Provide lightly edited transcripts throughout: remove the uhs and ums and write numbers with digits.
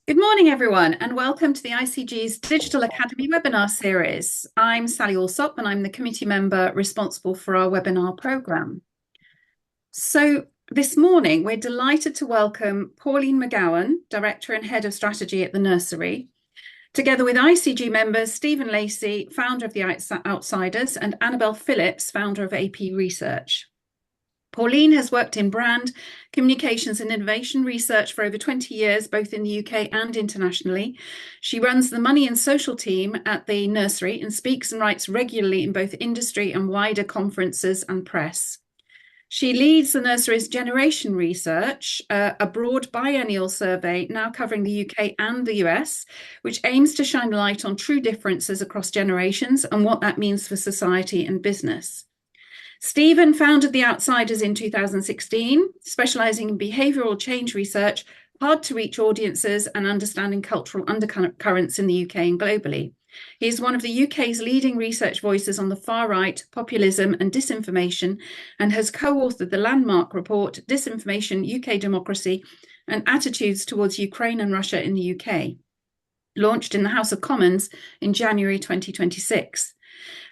Good morning, everyone, and welcome to the ICG's Digital Academy webinar series. I'm Sally Alsop, and I'm the committee member responsible for our webinar programme. So this morning, we're delighted to welcome Pauline McGowan, Director and Head of Strategy at the Nursery, together with ICG members Stephen Lacey, founder of the Outsiders, and Annabelle Phillips, founder of AP Research. Pauline has worked in brand, communications and innovation research for over 20 years, both in the UK and internationally. She runs the Money and Social team at the Nursery and speaks and writes regularly in both industry and wider conferences and press. She leads the Nursery's Generation Research, a broad biennial survey now covering the UK and the US, which aims to shine light on true differences across generations and what that means for society and business. Stephen founded The Outsiders in 2016, specializing in behavioral change research, hard to reach audiences, and understanding cultural undercurrents in the UK and globally. He is one of the UK's leading research voices on the far right, populism, and disinformation, and has co-authored the landmark report, Disinformation, UK Democracy, and Attitudes Towards Ukraine and Russia in the UK, launched in the House of Commons in January 2026.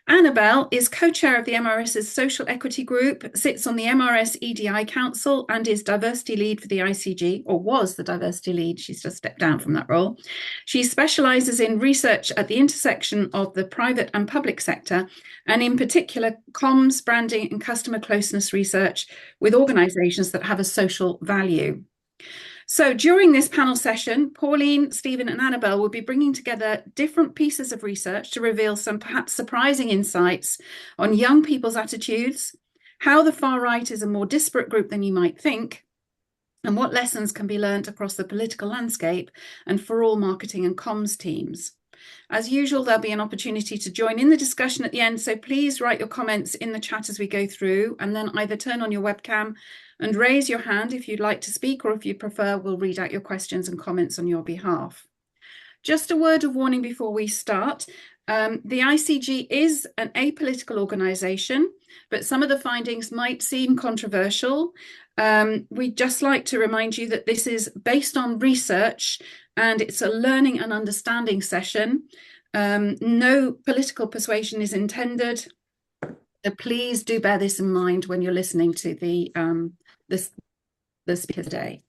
Annabelle is co-chair of the MRS's Social Equity Group, sits on the MRS EDI Council, and is diversity lead for the ICG, or was the diversity lead. She's just stepped down from that role. She specialises in research at the intersection of the private and public sector, and in particular, comms, branding, and customer closeness research with organisations that have a social value. So during this panel session, Pauline, Stephen, and Annabelle will be bringing together different pieces of research to reveal some perhaps surprising insights on young people's attitudes, how the far right is a more disparate group than you might think, and what lessons can be learnt across the political landscape and for all marketing and comms teams. As usual, there'll be an opportunity to join in the discussion at the end, so please write your comments in the chat as we go through, and then either turn on your webcam and raise your hand if you'd like to speak, or if you prefer, we'll read out your questions and comments on your behalf. Just a word of warning before we start. The ICG is an apolitical organisation, but some of the findings might seem controversial. We'd just like to remind you that this is based on research and it's a learning and understanding session. No political persuasion is intended. So please do bear this in mind when you're listening to the speaker today.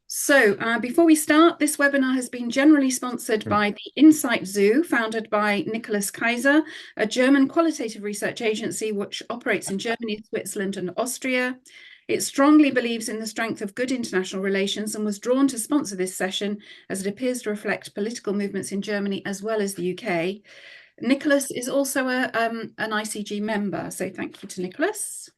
So before we start, this webinar has been generally sponsored by the Insight Zoo, founded by Nicholas Kaiser, a German qualitative research agency which operates in Germany, Switzerland, and Austria. It strongly believes in the strength of good international relations and was drawn to sponsor this session as it appears to reflect political movements in Germany as well as the UK. Nicholas is also an ICG member, so thank you to Nicholas.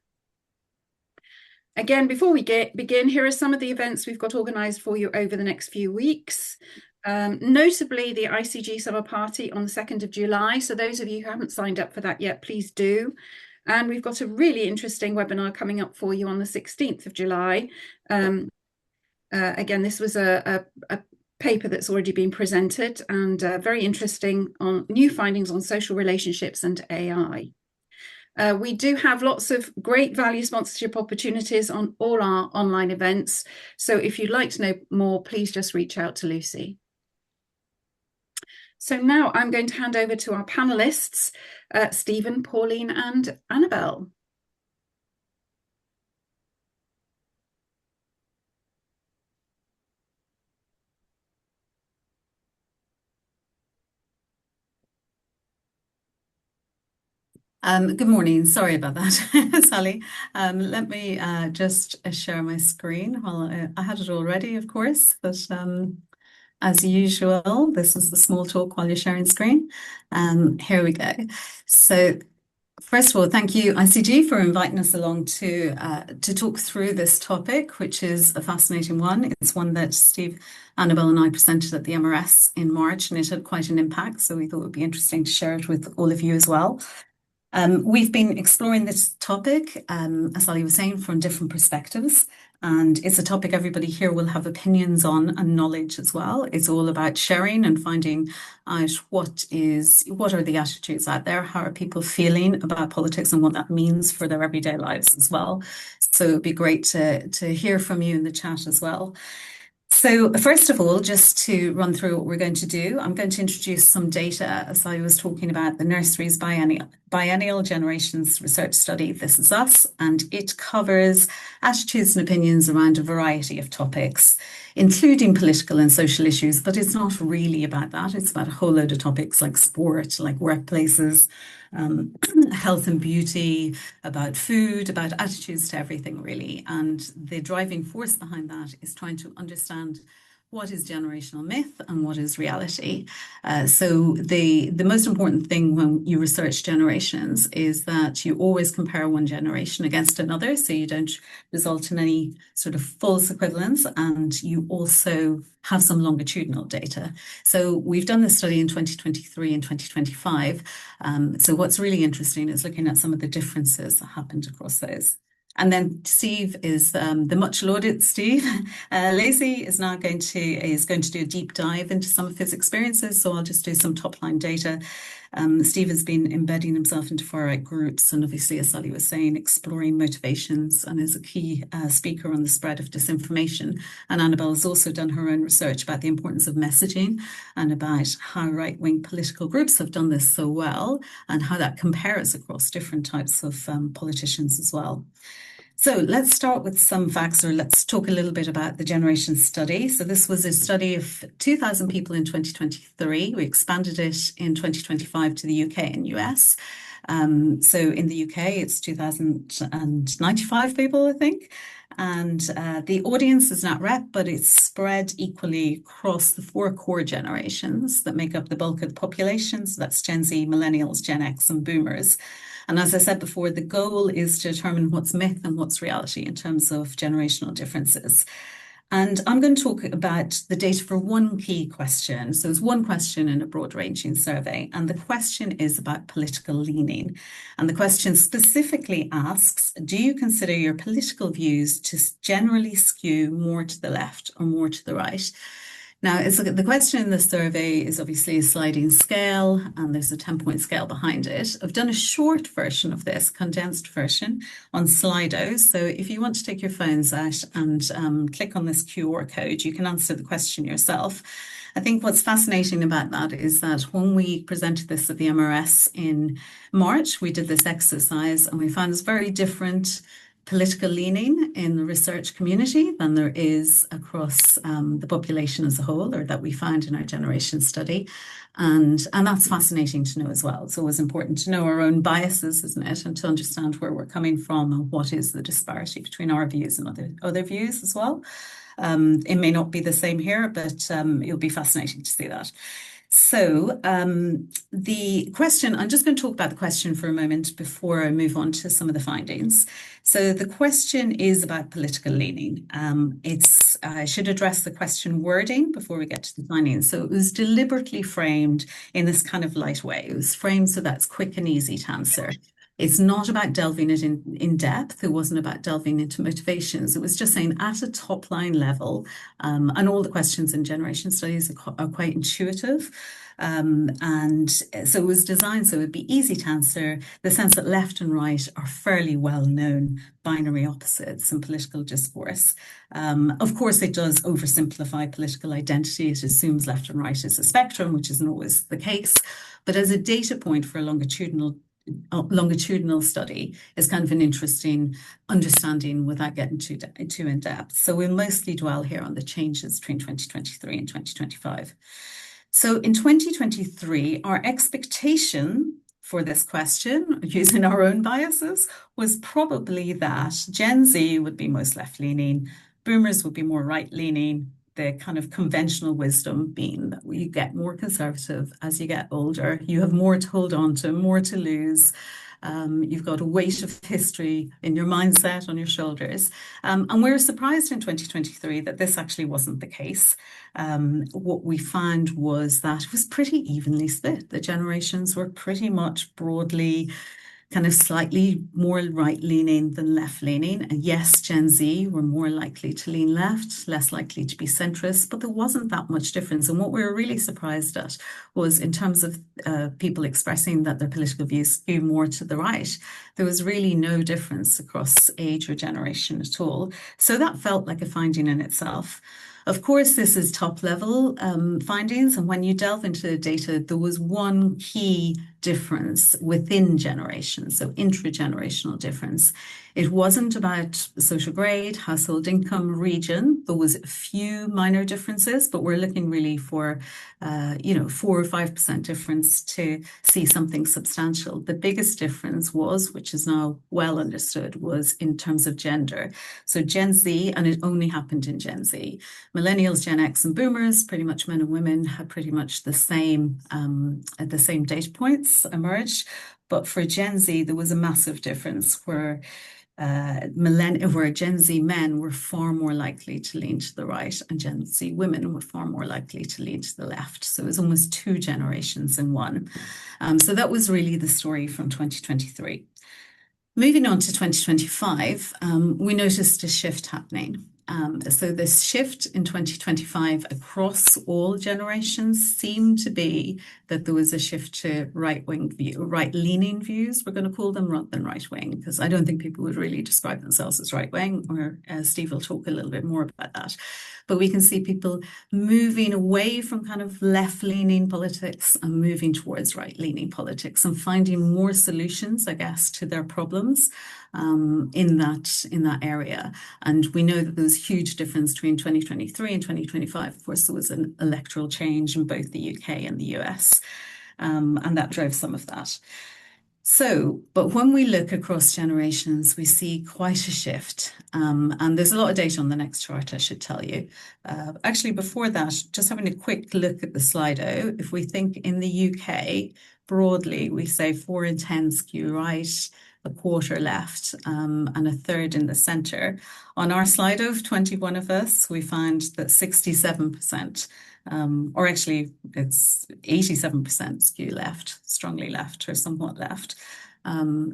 Again, before we begin, here are some of the events we've got organised for you over the next few weeks. Notably, the ICG Summer Party on the 2nd of July. So those of you who haven't signed up for that yet, please do. And we've got a really interesting webinar coming up for you on the 16th of July. Again, this was a paper that's already been presented and very interesting on new findings on social relationships and AI. We do have lots of great value sponsorship opportunities on all our online events. So if you'd like to know more, please just reach out to Lucy. So now I'm going to hand over to our panelists, Stephen, Pauline, and Annabelle. Good morning. Sorry about that, Sally. Let me just share my screen. Well, I had it already, of course, but as usual, this is the small talk while you're sharing screen. Here we go. So first of all, thank you, ICG, for inviting us along to talk through this topic, which is a fascinating one. It's one that Steve, Annabelle, and I presented at the MRS in March, and it had quite an impact. So we thought it would be interesting to share it with all of you as well. We've been exploring this topic, as Ali was saying, from different perspectives, and it's a topic everybody here will have opinions on and knowledge as well. It's all about sharing and finding out what are the attitudes out there, how are people feeling about politics and what that means for their everyday lives as well. So it'd be great to hear from you in the chat as well. So, first of all, just to run through what we're going to do, I'm going to introduce some data as I was talking about the Nurseries Biennial Generations Research Study. This is us, and it covers attitudes and opinions around a variety of topics, including political and social issues. But it's not really about that. It's about a whole load of topics like sport, like workplaces, um, health and beauty, about food, about attitudes to everything, really. And the driving force behind that is trying to understand what is generational myth and what is reality. So the most important thing when you research generations is that you always compare one generation against another, so you don't result in any sort of false equivalence, and you also have some longitudinal data. So we've done this study in 2023 and 2025. So what's really interesting is looking at some of the differences that happened across those. And then Steve is the much lauded Steve Lacey is now going to do a deep dive into some of his experiences. So I'll just do some top line data. Steve has been embedding himself into far right groups, and obviously, as Sally was saying, exploring motivations, and is a key speaker on the spread of disinformation. And Annabelle has also done her own research about the importance of messaging and about how right wing political groups have done this so well, and how that compares across different types of politicians as well. So let's start with some facts, or let's talk a little bit about the generation study. So this was a study of 2,000 people in 2023. We expanded it in 2025 to the UK and US. So in the UK, it's 2,095 people, I think. And the audience is not rep, but it's spread equally across the four core generations that make up the bulk of the population. So that's Gen Z, Millennials, Gen X, and Boomers. And as I said before, the goal is to determine what's myth and what's reality in terms of generational differences. And I'm going to talk about the data for one key question. So it's one question in a broad ranging survey. And the question is about political leaning. And the question specifically asks, do you consider your political views to generally skew more to the left or more to the right? Now, the question in the survey is obviously a sliding scale, and there's a 10-point scale behind it. I've done a short version of this, condensed version, on Slido. So if you want to take your phones out and click on this QR code, you can answer the question yourself. I think what's fascinating about that is that when we presented this at the MRS in March, we did this exercise, and we found it's very different political leaning in the research community than there is across the population as a whole, or that we found in our generation study. And that's fascinating to know as well. It's always important to know our own biases, isn't it? And to understand where we're coming from and what is the disparity between our views and other views as well. It may not be the same here, but it'll be fascinating to see that. So the question, I'm just going to talk about the question for a moment before I move on to some of the findings. So the question is about political leaning. I should address the question wording before we get to the findings. So it was deliberately framed in this kind of light way. It was framed so that's quick and easy to answer. It's not about delving it in depth. It wasn't about delving into motivations. It was just saying at a top line level, and all the questions in generation studies are quite intuitive. And so it was designed so it would be easy to answer, the sense that left and right are fairly well known binary opposites in political discourse. Of course, it does oversimplify political identity. It assumes left and right is a spectrum, which isn't always the case. But as a data point for a longitudinal study is kind of an interesting understanding without getting too in depth. So we'll mostly dwell here on the changes between 2023 and 2025. So in 2023, our expectation for this question, using our own biases, was probably that Gen Z would be most left-leaning, boomers would be more right-leaning, the kind of conventional wisdom being that you get more conservative as you get older. You have more to hold on to, more to lose. You've got a weight of history in your mindset on your shoulders. And we were surprised in 2023 that this actually wasn't the case. What we found was that it was pretty evenly split. The generations were pretty much broadly kind of slightly more right-leaning than left-leaning. And yes, Gen Z were more likely to lean left, less likely to be centrist, but there wasn't that much difference. And what we were really surprised at was in terms of people expressing that their political views skew more to the right, there was really no difference across age or generation at all. So that felt like a finding in itself. Of course, this is top level findings, and when you delve into the data, there was one key difference within generations, so intragenerational difference. It wasn't about social grade, household income, region. There was a few minor differences, but we're looking really for, 4 or 5% difference to see something substantial. The biggest difference was, which is now well understood, was in terms of gender. So Gen Z, and it only happened in Gen Z. Millennials, Gen X, and Boomers, pretty much men and women, had pretty much the same data points emerged. But for Gen Z, there was a massive difference where Gen Z men were far more likely to lean to the right, and Gen Z women were far more likely to lean to the left. So it was almost two generations in one. So that was really the story from 2023. Moving on to 2025, we noticed a shift happening. So this shift in 2025 across all generations seemed to be that there was a shift to right-leaning views, we're going to call them, rather than right-wing, because I don't think people would really describe themselves as right-wing, or Steve will talk a little bit more about that. But we can see people moving away from kind of left-leaning politics and moving towards right-leaning politics and finding more solutions, I guess, to their problems in that area. And we know that there was a huge difference between 2023 and 2025. Of course, there was an electoral change in both the UK and the US, and that drove some of that. So, but when we look across generations, we see quite a shift. And there's a lot of data on the next chart, I should tell you. Actually, before that, just having a quick look at the Slido, if we think in the UK, broadly, we say 4 in 10 skew right, a quarter left, and a third in the centre. On our Slido of 21 of us, we find that 67%, or actually it's 87% skew left, strongly left or somewhat left.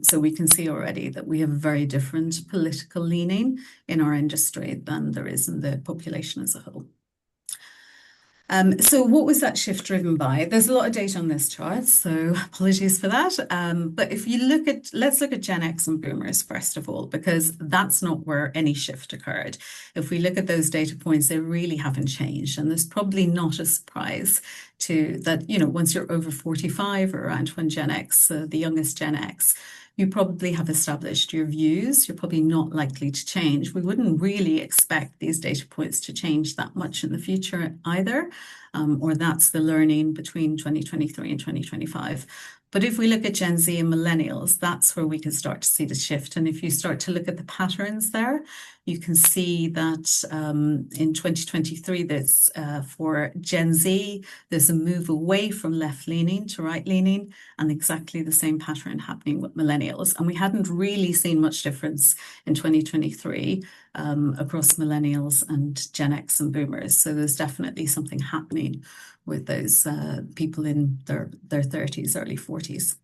So we can see already that we have very different political leaning in our industry than there is in the population as a whole. So what was that shift driven by? There's a lot of data on this chart, so apologies for that. But if you let's look at Gen X and Boomers first of all, because that's not where any shift occurred. If we look at those data points, they really haven't changed. And there's probably not a surprise to that, once you're over 45 or around when Gen X, the youngest Gen X, you probably have established your views. You're probably not likely to change. We wouldn't really expect these data points to change that much in the future either, or that's the learning between 2023 and 2025. But if we look at Gen Z and millennials, that's where we can start to see the shift. And if you start to look at the patterns there, you can see that in 2023, there's for Gen Z, there's a move away from left-leaning to right-leaning, and exactly the same pattern happening with millennials. And we hadn't really seen much difference in 2023 across millennials and Gen X and Boomers. So there's definitely something happening with those people in their 30s, early 40s.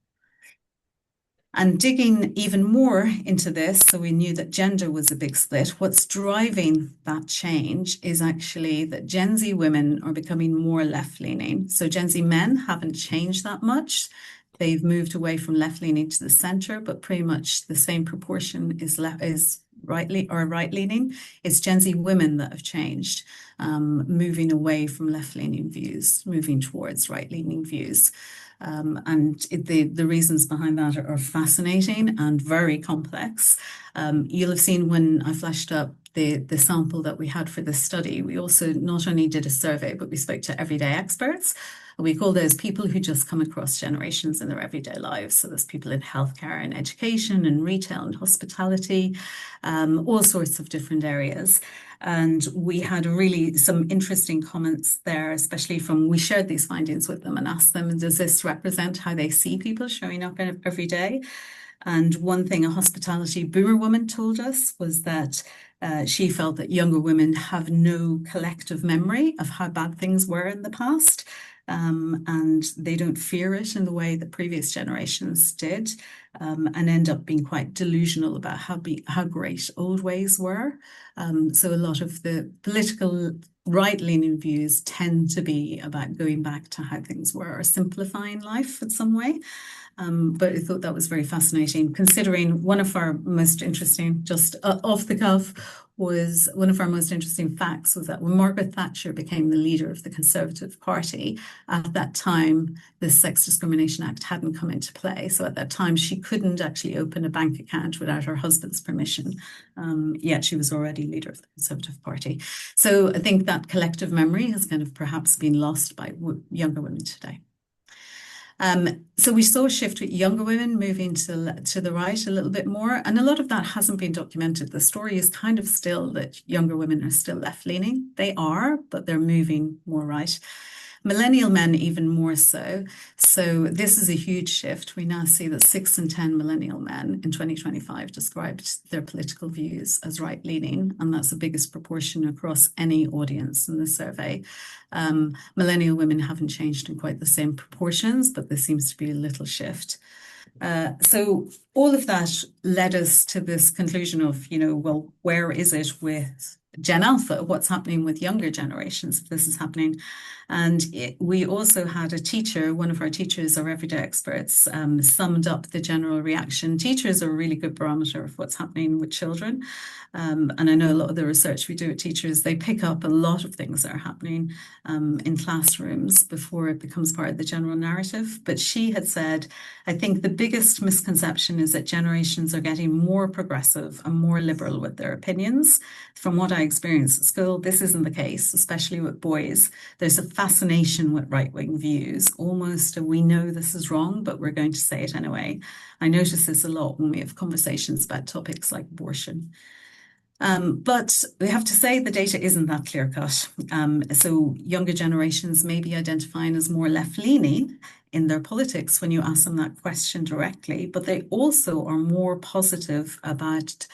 And digging even more into this, so we knew that gender was a big split. What's driving that change is actually that Gen Z women are becoming more left-leaning. So Gen Z men haven't changed that much. They've moved away from left-leaning to the center, but pretty much the same proportion is right-leaning. It's Gen Z women that have changed, moving away from left-leaning views, moving towards right-leaning views. And the reasons behind that are fascinating and very complex. You'll have seen when I flashed up the sample that we had for this study, we also not only did a survey, but we spoke to everyday experts. We call those people who just come across generations in their everyday lives. So there's people in healthcare and education and retail and hospitality, all sorts of different areas. And we had really some interesting comments there, especially we shared these findings with them and asked them, does this represent how they see people showing up every day? And one thing a hospitality boomer woman told us was that she felt that younger women have no collective memory of how bad things were in the past. And they don't fear it in the way that previous generations did, and end up being quite delusional about how great old ways were. So a lot of the political right-leaning views tend to be about going back to how things were or simplifying life in some way. But I thought that was very fascinating, considering one of our most interesting, just off the cuff, was one of our most interesting facts was that when Margaret Thatcher became the leader of the Conservative Party, at that time, the Sex Discrimination Act hadn't come into play. So at that time, she couldn't actually open a bank account without her husband's permission. Yet she was already leader of the Conservative Party. So I think that collective memory has kind of perhaps been lost by younger women today. So we saw a shift with younger women moving to the right a little bit more, and a lot of that hasn't been documented. The story is kind of still that younger women are still left-leaning. They are, but they're moving more right. Millennial men even more so. So this is a huge shift. We now see that 6 in 10 millennial men in 2025 described their political views as right-leaning, and that's the biggest proportion across any audience in the survey. Millennial women haven't changed in quite the same proportions, but there seems to be a little shift. So all of that led us to this conclusion of, well, where is it with Gen Alpha? What's happening with younger generations if this is happening? And we also had a teacher, one of our teachers, our everyday experts, summed up the general reaction. Teachers are a really good barometer of what's happening with children. And I know a lot of the research we do with teachers, they pick up a lot of things that are happening in classrooms before it becomes part of the general narrative. But she had said, I think the biggest misconception is that generations are getting more progressive and more liberal with their opinions. From what I experience at school, this isn't the case, especially with boys. There's a fascination with right-wing views, almost a, we know this is wrong, but we're going to say it anyway. I notice this a lot when we have conversations about topics like abortion. But we have to say the data isn't that clear cut. So younger generations may be identifying as more left-leaning in their politics when you ask them that question directly, but they also are more positive about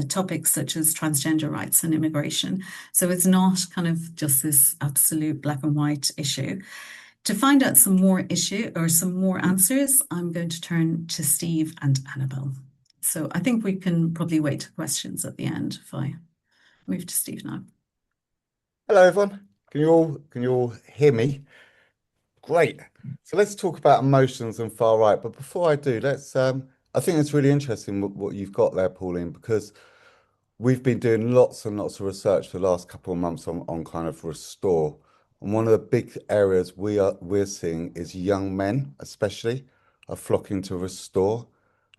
topics such as transgender rights and immigration. So it's not kind of just this absolute black and white issue. To find out some more answers, I'm going to turn to Steve and Annabelle. So I think we can probably wait to questions at the end if I move to Steve now. Hello, everyone. Can you all hear me? Great. So let's talk about emotions and far right. But before I do, I think it's really interesting what you've got there, Pauline, because we've been doing lots and lots of research for the last couple of months on kind of restore. And one of the big areas we're seeing is young men, especially, are flocking to restore.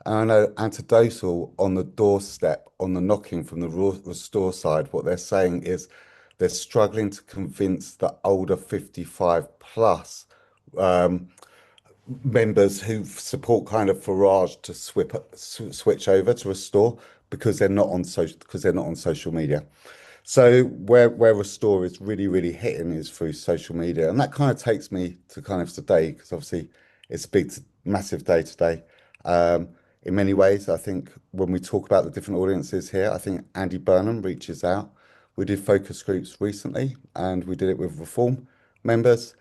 And I know anecdotal on the doorstep, on the knocking from the restore side, what they're saying is they're struggling to convince the older 55 plus um, members who support kind of Farage to switch over to restore because they're not on social media. So where Restore is really hitting is through social media, and that kind of takes me to kind of today because obviously it's a massive day today. In many ways, I think when we talk about the different audiences here, I think Andy Burnham reaches out. We did focus groups recently, and we did it with Reform members,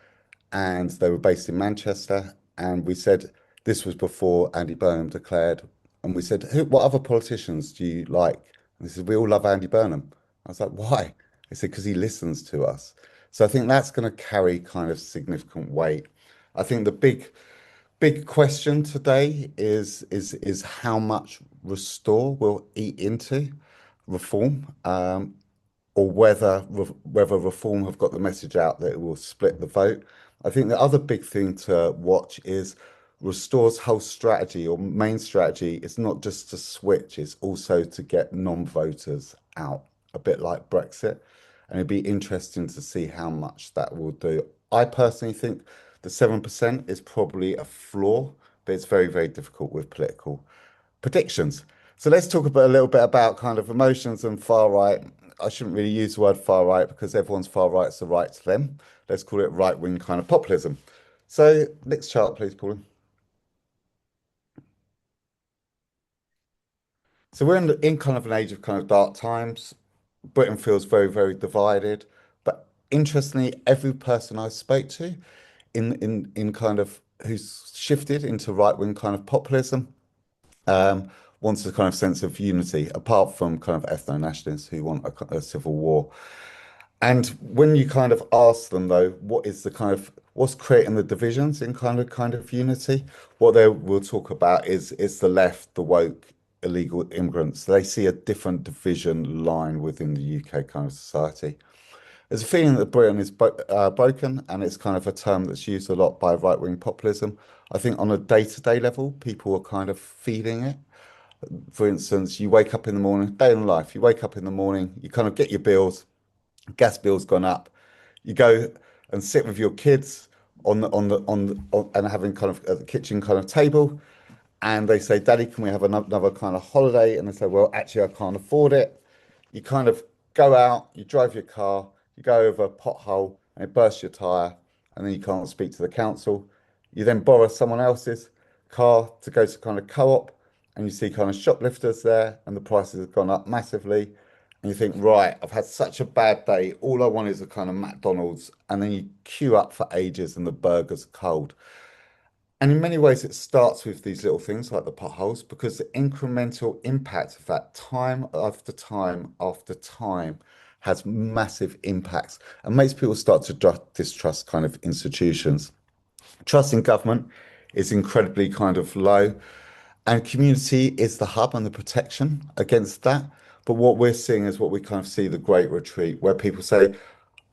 and they were based in Manchester. And we said this was before Andy Burnham declared, and we said, what other politicians do you like? And they said, we all love Andy Burnham. I was like, why? They said, because he listens to us. So I think that's going to carry kind of significant weight. I think the big question today is how much Restore will eat into Reform, or whether Reform have got the message out that it will split the vote. I think the other big thing to watch is Restore's whole strategy or main strategy is not just to switch, it's also to get non-voters out, a bit like Brexit. And it'd be interesting to see how much that will do. I personally think the 7% is probably a floor, but it's very difficult with political predictions. So let's talk about a little bit about kind of emotions and far right. I shouldn't really use the word far right because everyone's far right's the right to them. Let's call it right wing kind of populism. So next chart, please, Pauline. So we're in kind of an age of kind of dark times. Britain feels very divided. But interestingly, every person I spoke to in kind of who's shifted into right wing kind of populism um, wants a kind of sense of unity, apart from kind of ethno-nationalists who want a civil war. And when you kind of ask them though, what is the kind of what's creating the divisions in kind of unity? What they will talk about is it's the left, the woke, illegal immigrants. They see a different division line within the UK kind of society. There's a feeling that Britain is broken, and it's kind of a term that's used a lot by right-wing populism. I think on a day-to-day level, people are kind of feeling it. For instance, you wake up in the morning, day in life, you wake up in the morning, you kind of get your bills, gas bill's gone up. You go and sit with your kids and having kind of at the kitchen kind of table, and they say, "Daddy, can we have another kind of holiday?" And they say, "Well, actually, I can't afford it." You kind of go out, you drive your car, you go over a pothole, and it bursts your tire, and then you can't speak to the council. You then borrow someone else's car to go to kind of co-op, and you see kind of shoplifters there, and the prices have gone up massively. And you think, right, I've had such a bad day. All I want is a kind of McDonald's. And then you queue up for ages and the burgers are cold. And in many ways, it starts with these little things like the potholes, because the incremental impact of that time after time after time has massive impacts and makes people start to distrust kind of institutions. Trust in government is incredibly kind of low, and community is the hub and the protection against that. But what we're seeing is what we kind of see the Great Retreat, where people say,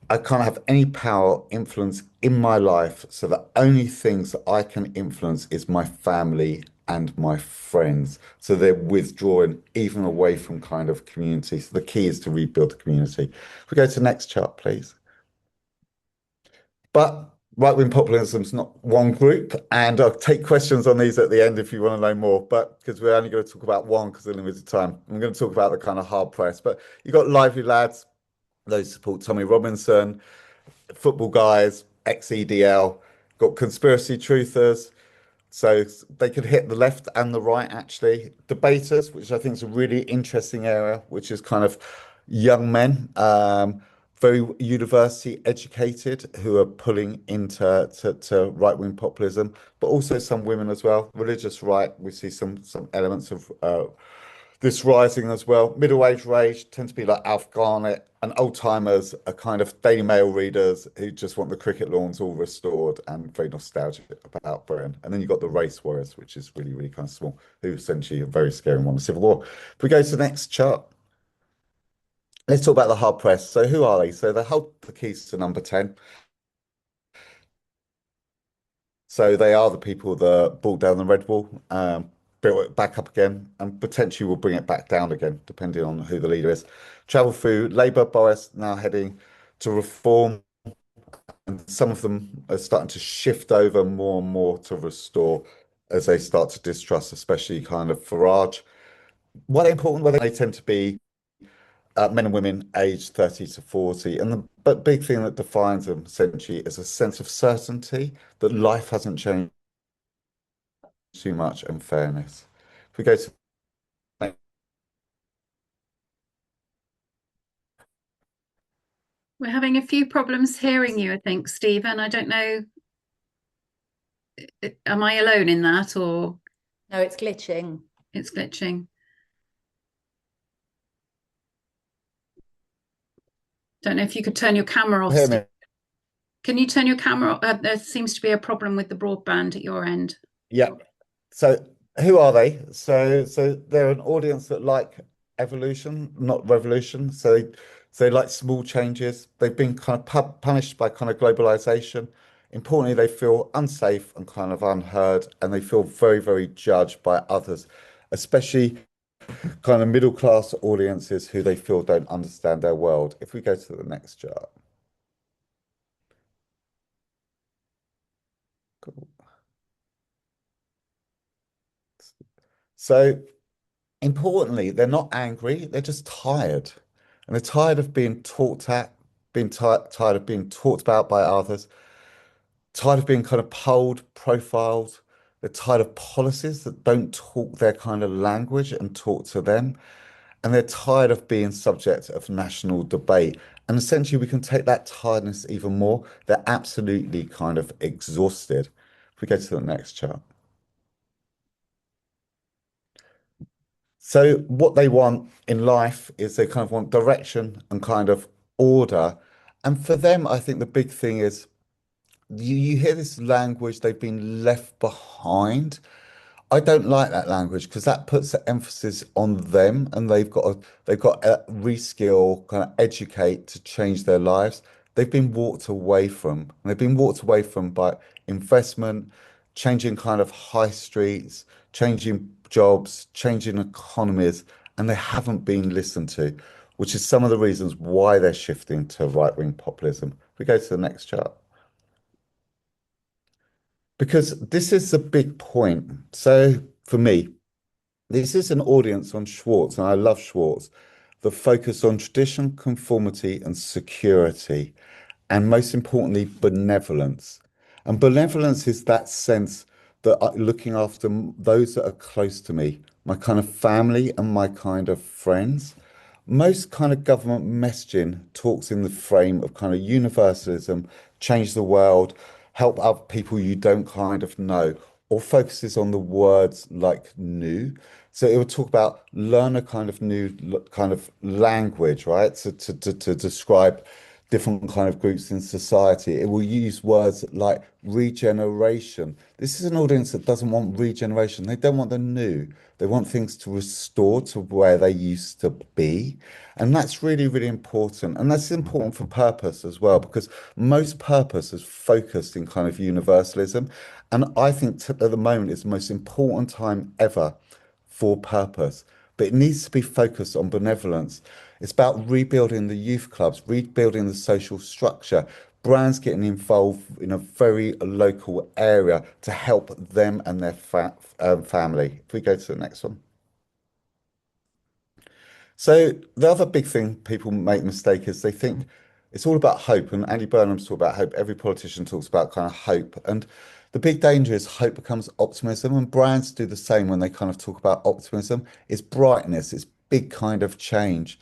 I can't have any power, influence in my life. So the only things that I can influence is my family and my friends. So they're withdrawing even away from kind of community. So the key is to rebuild the community. If we go to the next chart, please. But right-wing populism is not one group, and I'll take questions on these at the end if you want to know more. But because we're only going to talk about one because of limited time, I'm going to talk about the kind of hard press. But you've got lively lads, those who support Tommy Robinson, football guys, ex-EDL, got conspiracy truthers. So they could hit the left and the right, actually. Debaters, which I think is a really interesting area, which is kind of young men, very university educated, who are pulling into to right-wing populism, but also some women as well. Religious right, we see some elements of this rising as well. Middle-aged rage tend to be like Alf Garnett, and old timers are kind of Daily Mail readers who just want the cricket lawns all restored and very nostalgic about Britain. And then you've got the race warriors, which is really, really kind of small, who essentially are very scary and want a civil war. If we go to the next chart, let's talk about the hard press. So who are they? So they hold the keys to number 10. So they are the people that brought down the red wall, built it back up again, and potentially will bring it back down again, depending on who the leader is. Travel through Labour, Boris now heading to reform, and some of them are starting to shift over more and more to restore as they start to distrust, especially kind of Farage. What important? Well, they tend to be men and women aged 30 to 40. And the but big thing that defines them essentially is a sense of certainty that life hasn't changed too much and fairness. If we go to We're having a few problems hearing you, I think, Stephen. I don't know, am I alone in that or No, it's glitching. it's glitching? Don't know if you could turn your camera off, hear Steve. me. Can you turn your camera off? There seems to be a problem with the broadband at your end. Yeah. So who are they? So they're an audience that like evolution, not revolution. So they like small changes. They've been kind of punished by kind of globalization. Importantly, they feel unsafe and kind of unheard, and they feel very, very judged by others, especially kind of middle class audiences who they feel don't understand their world. If we go to the next chart. Cool. So importantly, they're not angry, they're just tired. And they're tired of being talked at, being tired of being talked about by others, tired of being kind of polled, profiled. They're tired of policies that don't talk their kind of language and talk to them. And they're tired of being subject of national debate. And essentially, we can take that tiredness even more. They're absolutely kind of exhausted. If we go to the next chart. So what they want in life is they kind of want direction and kind of order, And for them, I think the big thing is you hear this language, they've been left behind. I don't like that language because that puts the emphasis on them, and they've got to reskill, kind of educate to change their lives. They've been walked away from, and they've been walked away from by investment, changing kind of high streets, changing jobs, changing economies, and they haven't been listened to, which is some of the reasons why they're shifting to right-wing populism. If we go to the next chart. Because this is the big point. So for me, this is an audience on Schwartz, and I love Schwartz, that focus on tradition, conformity, and security, and most importantly, benevolence. And benevolence is that sense that looking after those that are close to me, my kind of family and my kind of friends. Most kind of government messaging talks in the frame of kind of universalism, change the world, help other people you don't kind of know, or focuses on the words like new. So it would talk about learn a kind of new kind of language, right? So to describe different kind of groups in society. It will use words like regeneration. This is an audience that doesn't want regeneration. They don't want the new. They want things to restore to where they used to be. And that's really, really important. And that's important for purpose as well, because most purpose is focused in kind of universalism. And I think at the moment it's the most important time ever for purpose, but it needs to be focused on benevolence. It's about rebuilding the youth clubs, rebuilding the social structure, brands getting involved in a very local area to help them and their family. If we go to the next one. So the other big thing people make mistake is they think it's all about hope, and Andy Burnham's talk about hope. Every politician talks about kind of hope, and the big danger is hope becomes optimism, and brands do the same when they kind of talk about optimism. It's brightness, it's big kind of change.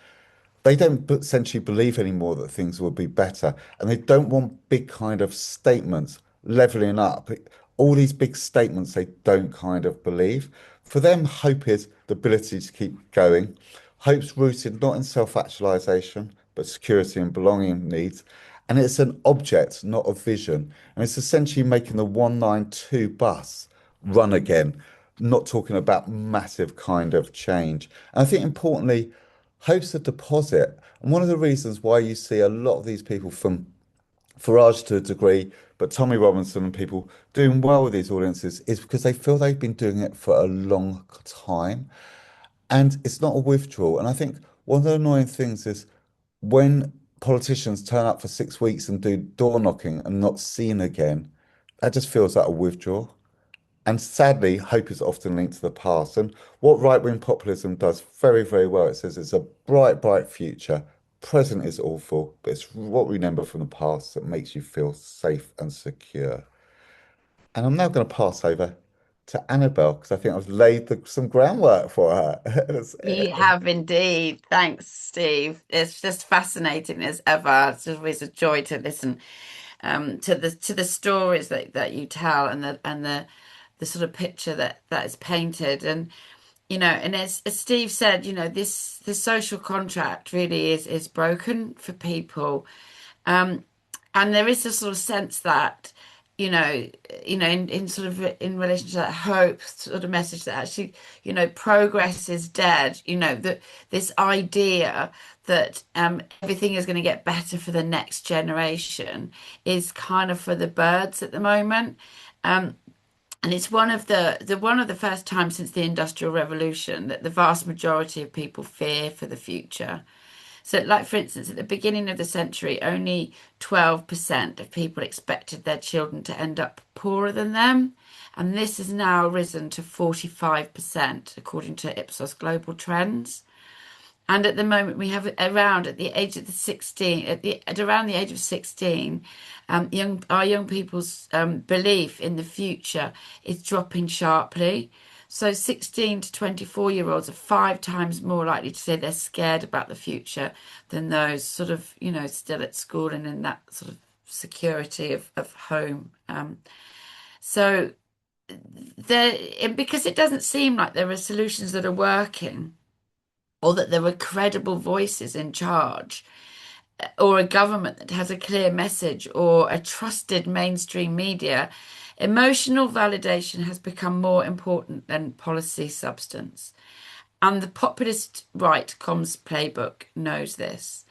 They don't essentially believe anymore that things will be better, and they don't want big kind of statements, leveling up. All these big statements they don't kind of believe. For them, hope is the ability to keep going. Hope's rooted not in self-actualization, but security and belonging needs. And it's an object, not a vision. And it's essentially making the 192 bus run again, not talking about massive kind of change. And I think importantly, hope's a deposit. And one of the reasons why you see a lot of these people from Farage to a degree, but Tommy Robinson and people doing well with these audiences is because they feel they've been doing it for a long time. And it's not a withdrawal. And I think one of the annoying things is when politicians turn up for 6 weeks and do door knocking and not seen again, that just feels like a withdrawal. And sadly, hope is often linked to the past. And what right-wing populism does very, very well, it says it's a bright, bright future. Present is awful, but it's what we remember from the past that makes you feel safe and secure. And I'm now going to pass over to Annabelle because I think I've laid some groundwork for her. You have indeed. Thanks, Steve. It's just fascinating as ever. It's always a joy to listen to the stories that you tell and the sort of picture that is painted. And and as Steve said, this the social contract really is broken for people. Um, and there is a sort of sense that, in sort of in relation to that hope sort of message that actually, progress is dead. That this idea that everything is going to get better for the next generation is kind of for the birds at the moment. And it's one of the first times since the Industrial Revolution that the vast majority of people fear for the future. So, like for instance, at the beginning of the century, only 12% of people expected their children to end up poorer than them. And this has now risen to 45%, according to Ipsos Global Trends. And at the moment, we have around at the age of the 16, at around the age of 16, our young people's belief in the future is dropping sharply. So 16 to 24-year-olds are 5 times more likely to say they're scared about the future than those sort of, still at school and in that sort of security of home. So there, because it doesn't seem like there are solutions that are working or that there were credible voices in charge. or a government that has a clear message or a trusted mainstream media, emotional validation has become more important than policy substance. And the populist right comms playbook knows this.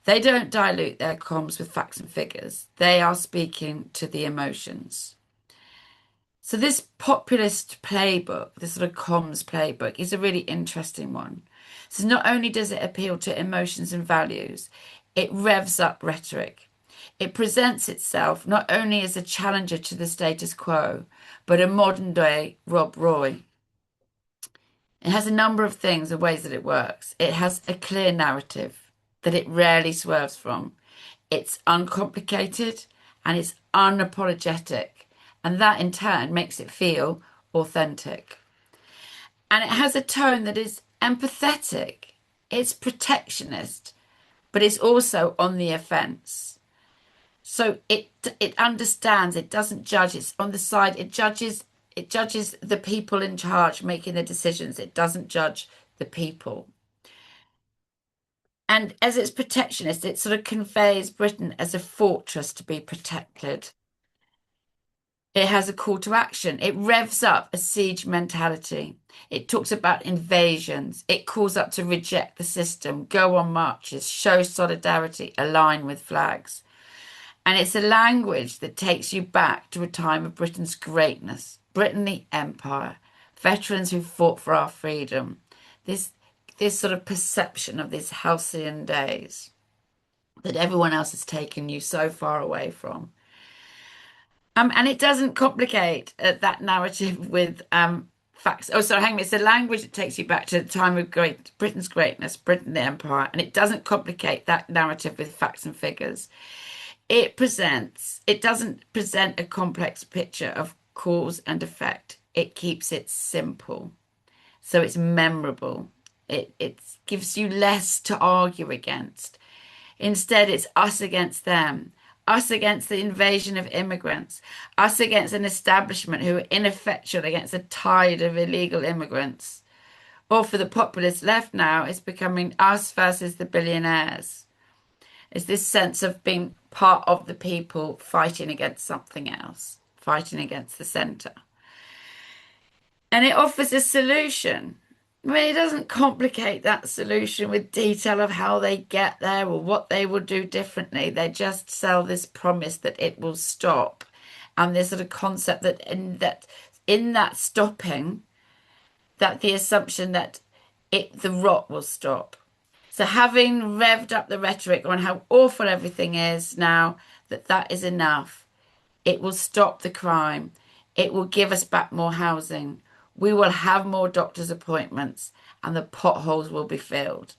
They don't dilute their comms with facts and figures. They are speaking to the emotions. So this populist playbook, this sort of comms playbook, is a really interesting one. So not only does it appeal to emotions and values, it revs up rhetoric. It presents itself not only as a challenger to the status quo, but a modern day Rob Roy. It has a number of things and ways that it works. It has a clear narrative that it rarely swerves from. It's uncomplicated and it's unapologetic. And that in turn makes it feel authentic. And it has a tone that is empathetic. It's protectionist, but it's also on the offense. So it understands, it doesn't judge, it's on the side, it judges the people in charge making the decisions. It doesn't judge the people. And as it's protectionist, it sort of conveys Britain as a fortress to be protected. It has a call to action. It revs up a siege mentality. It talks about invasions. It calls up to reject the system, go on marches, show solidarity, align with flags. And it's a language that takes you back to a time of Britain's greatness, Britain the Empire, veterans who fought for our freedom, this sort of perception of these halcyon days that everyone else has taken you so far away from. And it doesn't complicate that narrative with facts. Oh, sorry, hang on. It's a language that takes you back to the time of Britain's greatness, Britain the Empire, and it doesn't complicate that narrative with facts and figures. It doesn't present a complex picture of cause and effect. It keeps it simple. So it's memorable. It gives you less to argue against. Instead, it's us against them, us against the invasion of immigrants, us against an establishment who are ineffectual against a tide of illegal immigrants. Or for the populist left now, it's becoming us versus the billionaires. It's this sense of being part of the people fighting against something else, fighting against the centre. And it offers a solution. I mean, it doesn't complicate that solution with detail of how they get there or what they will do differently. They just sell this promise that it will stop, and this sort of concept that in that stopping, that the assumption that the rot will stop. So having revved up the rhetoric on how awful everything is now, that is enough. It will stop the crime. It will give us back more housing. We will have more doctor's appointments and the potholes will be filled.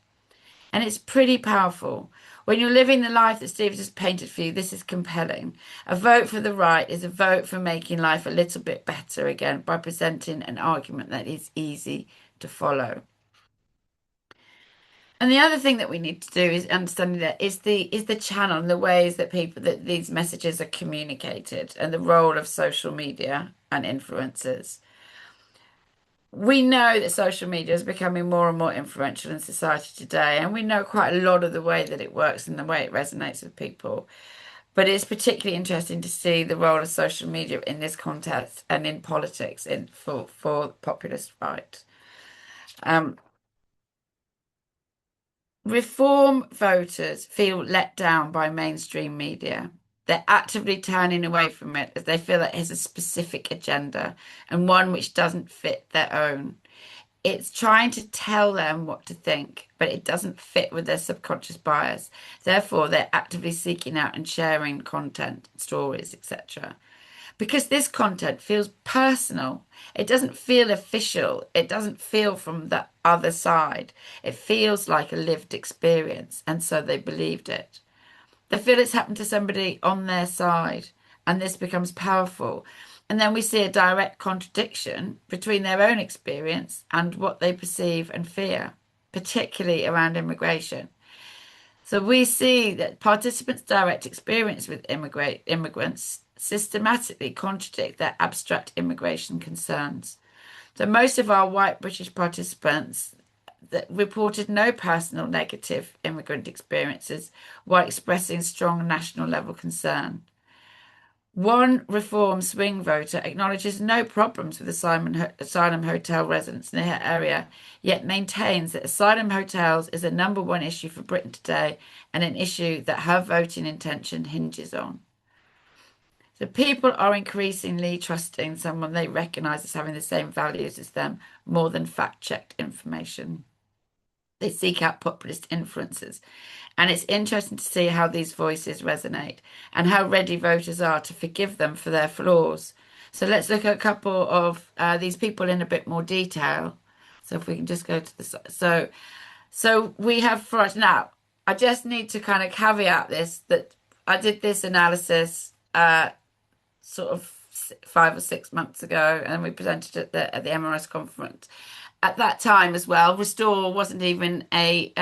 And it's pretty powerful. When you're living the life that Steve just painted for you, this is compelling. A vote for the right is a vote for making life a little bit better again by presenting an argument that is easy to follow. And the other thing that we need to do is understanding that is the channel and the ways that these messages are communicated and the role of social media and influencers. We know that social media is becoming more and more influential in society today, and we know quite a lot of the way that it works and the way it resonates with people. But it's particularly interesting to see the role of social media in this context and in politics for populist right. Reform voters feel let down by mainstream media. They're actively turning away from it as they feel that it has a specific agenda and one which doesn't fit their own. It's trying to tell them what to think, but it doesn't fit with their subconscious bias. Therefore, they're actively seeking out and sharing content, stories, etc. Because this content feels personal. It doesn't feel official. It doesn't feel from the other side. It feels like a lived experience, and so they believed it. They feel it's happened to somebody on their side, and this becomes powerful. And then we see a direct contradiction between their own experience and what they perceive and fear, particularly around immigration. So we see that participants' direct experience with immigrants systematically contradict their abstract immigration concerns. So most of our white British participants that reported no personal negative immigrant experiences while expressing strong national level concern. One Reform swing voter acknowledges no problems with asylum hotel residents in her area, yet maintains that asylum hotels is a #1 issue for Britain today and an issue that her voting intention hinges on. So people are increasingly trusting someone they recognise as having the same values as them more than fact-checked information. They seek out populist influences. And it's interesting to see how these voices resonate and how ready voters are to forgive them for their flaws. So let's look at a couple of these people in a bit more detail. So if we can just go to the so we have for us now. I just need to kind of caveat this that I did this analysis sort of 5 or 6 months ago, and we presented at the MRS conference. At that time as well, Restore wasn't even a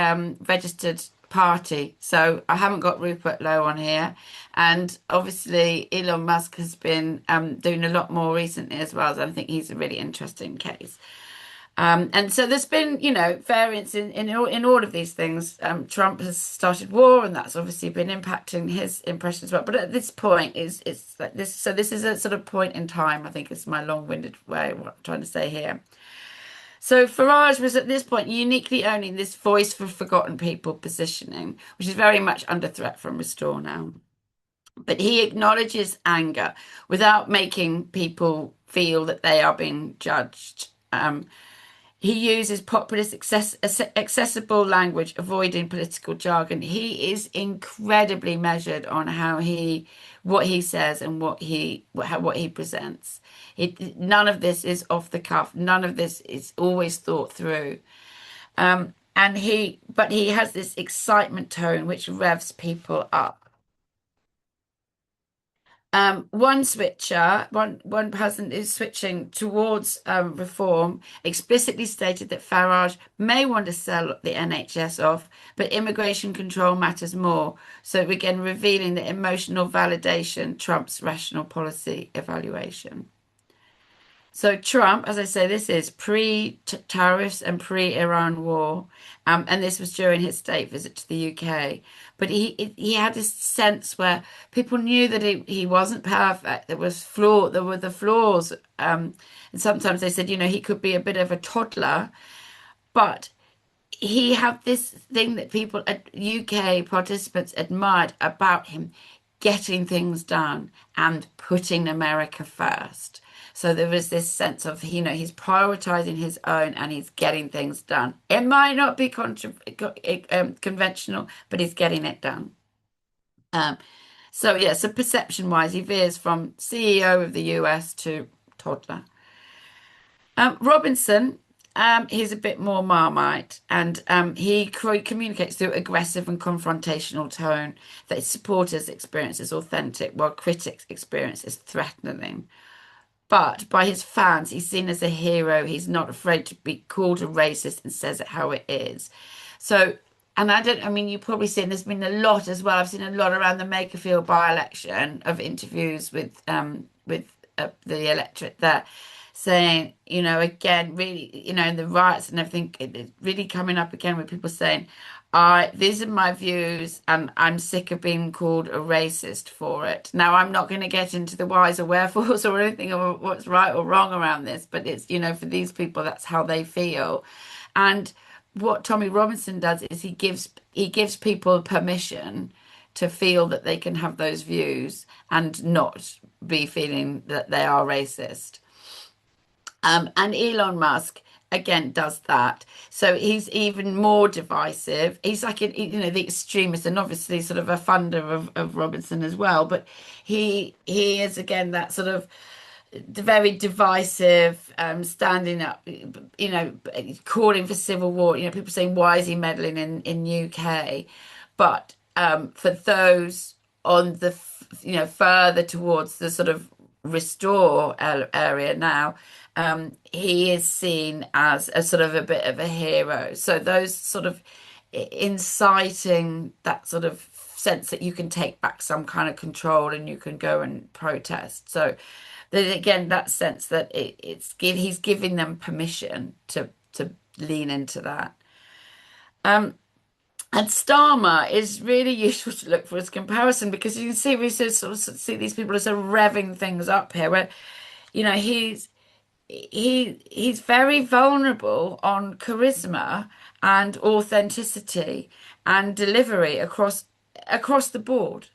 registered party, so I haven't got Rupert Lowe on here, and obviously Elon Musk has been doing a lot more recently as well, so I think he's a really interesting case. And so there's been, variance in all of these things. Trump has started war, and that's obviously been impacting his impression as well. But at this point, it's like this. So this is a sort of point in time. I think is my long-winded way of what I'm trying to say here. So Farage was at this point uniquely owning this voice for forgotten people positioning, which is very much under threat from Restore now. But he acknowledges anger without making people feel that they are being judged. He uses populist, accessible language, avoiding political jargon. He is incredibly measured on what he says and what he presents. None of this is off the cuff. None of this is always thought through. But he has this excitement tone which revs people up. One person is switching towards reform, explicitly stated that Farage may want to sell the NHS off, but immigration control matters more. So again, revealing that emotional validation trumps rational policy evaluation. So Trump, as I say, this is pre-tariffs and pre-Iran war, and this was during his state visit to the UK. But he had this sense where people knew that he wasn't perfect. There were the flaws, and sometimes they said, he could be a bit of a toddler, but he had this thing that people at UK participants admired about him, getting things done and putting America first. So there was this sense of, he's prioritizing his own and he's getting things done. It might not be conventional, but he's getting it done. So perception-wise, he veers from CEO of the US to toddler. Robinson, he's a bit more Marmite, and he communicates through aggressive and confrontational tone that his supporters experience as authentic, while critics experience as threatening. But by his fans, he's seen as a hero. He's not afraid to be called a racist and says it how it is. So, you've probably seen there's been a lot as well. I've seen a lot around the Makerfield by-election of interviews with the electorate there saying, again, really, in the riots and everything, it's really coming up again with people saying, these are my views and I'm sick of being called a racist for it. Now, I'm not going to get into the whys or wherefores or anything or what's right or wrong around this, but it's, for these people, that's how they feel. And what Tommy Robinson does is he gives people permission to feel that they can have those views and not be feeling that they are racist. And Elon Musk again does that. So he's even more divisive. He's like the extremist and obviously sort of a funder of Robinson as well. But he is again that sort of very divisive, standing up, calling for civil war. People saying, why is he meddling in UK? But for those on the further towards the sort of Restore area now, he is seen as a sort of a bit of a hero. So those sort of inciting that sort of sense that you can take back some kind of control and you can go and protest. So then again, that sense that he's giving them permission to lean into that. And Starmer is really useful to look for as comparison because you can see we sort of see these people as sort of revving things up here, where he's very vulnerable on charisma and authenticity and delivery across the board.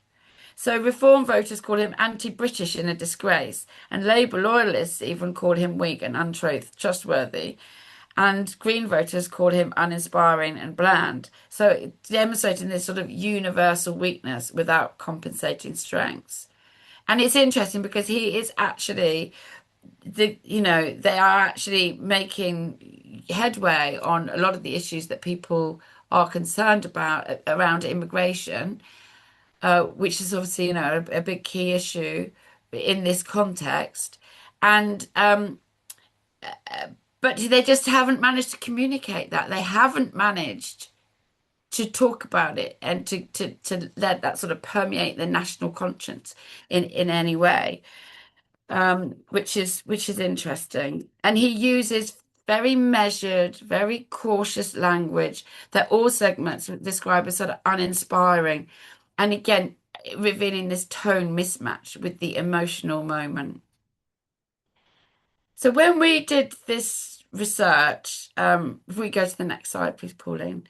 So Reform voters call him anti-British and a disgrace, and Labour loyalists even call him weak and untrustworthy, and Green voters call him uninspiring and bland. So demonstrating this sort of universal weakness without compensating strengths. And it's interesting because he is actually they are actually making headway on a lot of the issues that people are concerned about around immigration, which is obviously, a big key issue in this context. And but they just haven't managed to communicate that. They haven't managed to talk about it and to let that sort of permeate the national conscience in any way, which is interesting. And he uses very measured, very cautious language that all segments describe as sort of uninspiring, and again revealing this tone mismatch with the emotional moment. So when we did this research, if we go to the next slide, please, Pauline,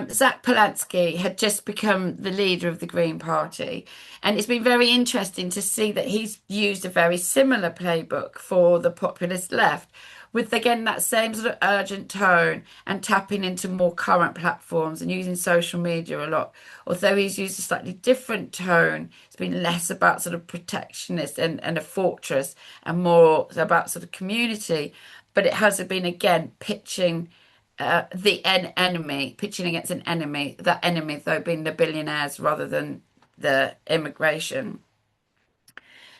Zach Polanski had just become the leader of the Green Party. And it's been very interesting to see that he's used a very similar playbook for the populist left, with again that same sort of urgent tone and tapping into more current platforms and using social media a lot. Although he's used a slightly different tone, it's been less about sort of protectionist and a fortress and more about sort of community. But it has been again pitching pitching against an enemy, that enemy though being the billionaires rather than the immigration.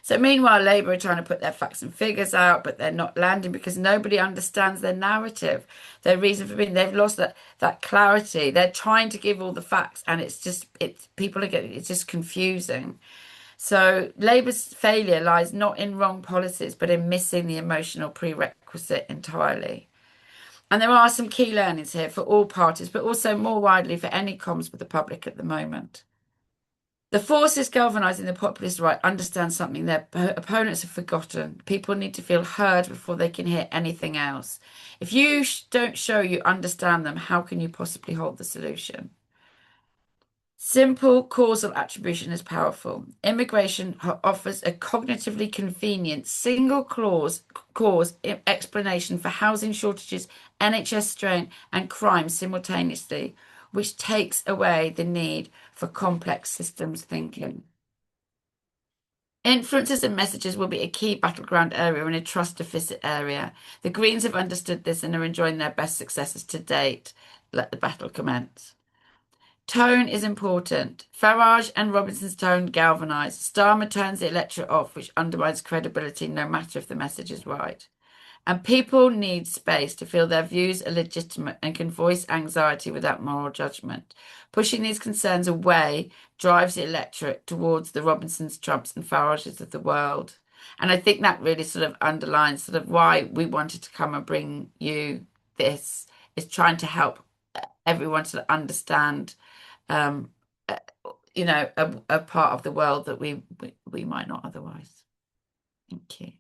So meanwhile, Labour are trying to put their facts and figures out, but they're not landing because nobody understands their narrative, their reason for being. They've lost that clarity. They're trying to give all the facts, and it's just confusing. So Labour's failure lies not in wrong policies, but in missing the emotional prerequisite entirely. And there are some key learnings here for all parties, but also more widely for any comms with the public at the moment. The forces galvanising the populist right understand something their opponents have forgotten. People need to feel heard before they can hear anything else. If you don't show you understand them, how can you possibly hold the solution? Simple causal attribution is powerful. Immigration offers a cognitively convenient single cause explanation for housing shortages, NHS strain, and crime simultaneously, which takes away the need for complex systems thinking. Influences and messages will be a key battleground area and a trust deficit area. The Greens have understood this and are enjoying their best successes to date. Let the battle commence. Tone is important. Farage and Robinson's tone galvanise. Starmer turns the electorate off, which undermines credibility no matter if the message is right. And people need space to feel their views are legitimate and can voice anxiety without moral judgment. Pushing these concerns away drives the electorate towards the Robinsons, Trumps, and Farages of the world. And I think that really sort of underlines sort of why we wanted to come and bring you this, is trying to help everyone to understand um, uh, a part of the world that we might not otherwise. Thank you.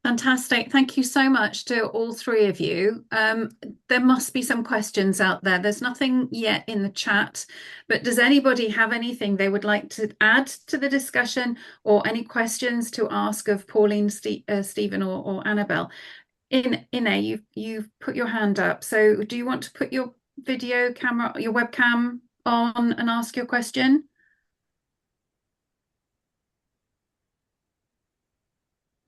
Fantastic. Thank you so much to all three of you. There must be some questions out there. There's nothing yet in the chat, but does anybody have anything they would like to add to the discussion or any questions to ask of Pauline, Stephen, or Annabelle? Ine, you've put your hand up. So do you want to put your video camera, your webcam on and ask your question?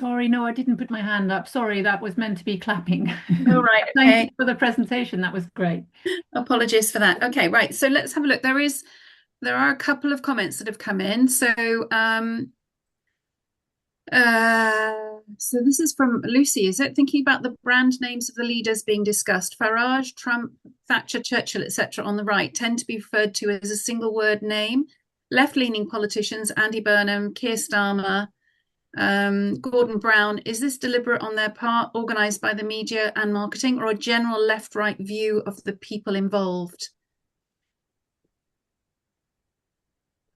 Sorry, no, I didn't put my hand up. Sorry, that was meant to be clapping. All right. Thank Okay. you for the presentation. That was great. Apologies for that. Okay, right. So let's have a look. There are a couple of comments that have come in. So so this is from Lucy. Is it thinking about the brand names of the leaders being discussed? Farage, Trump, Thatcher, Churchill, etc. on the right tend to be referred to as a single word name. Left-leaning politicians, Andy Burnham, Keir Starmer, Gordon Brown, is this deliberate on their part, organised by the media and marketing, or a general left-right view of the people involved?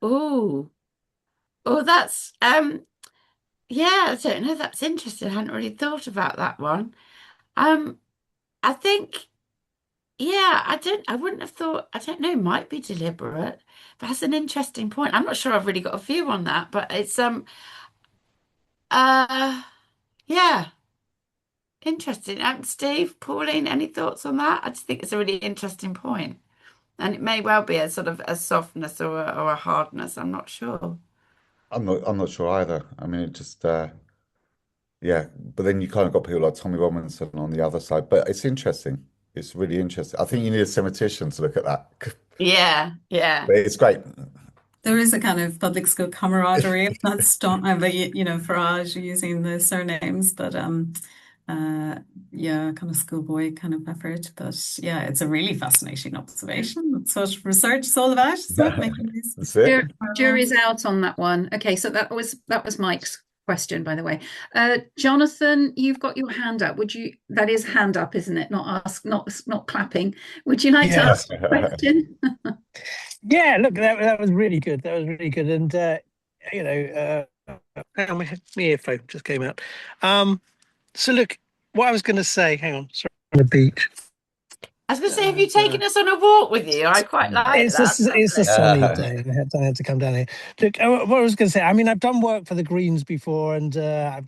Oh, oh, that's yeah, I don't know. That's interesting. I hadn't really thought about that one. Um, I think, yeah, I wouldn't have thought, I don't know, might be deliberate. But that's an interesting point. I'm not sure I've really got a view on that, but it's uh yeah, interesting. Steve, Pauline, any thoughts on that? I just think it's a really interesting point. And it may well be a sort of a softness or a hardness. I'm not sure. I'm not sure either. I mean, it just yeah, but then you kind of got people like Tommy Robinson on the other side. But it's interesting. It's really interesting. I think you need a cemetrician to look at that. Yeah, yeah. But it's great. There is a kind of public school camaraderie. That's but Farage using the surnames, but yeah, kind of schoolboy kind of effort. But yeah, it's a really fascinating observation. That's what research is all about, isn't it? Making these That's it. Jury's out on that one. Okay, so that was Mike's question, by the way. Jonathan, you've got your hand up. That is hand up, isn't it? Not ask, not clapping. Would you like to Yeah. ask a question? Yeah, look, that was really good. That was really good. And hang on, my earphone just came out. So look, what I was going to say, hang on, sorry, on the beach. I was going to say, have you taken us on a walk with you? I quite like It's that. it's a Lovely. sunny day. I had to come down here. Look, what I was going to say, I mean, I've done work for the Greens before, and I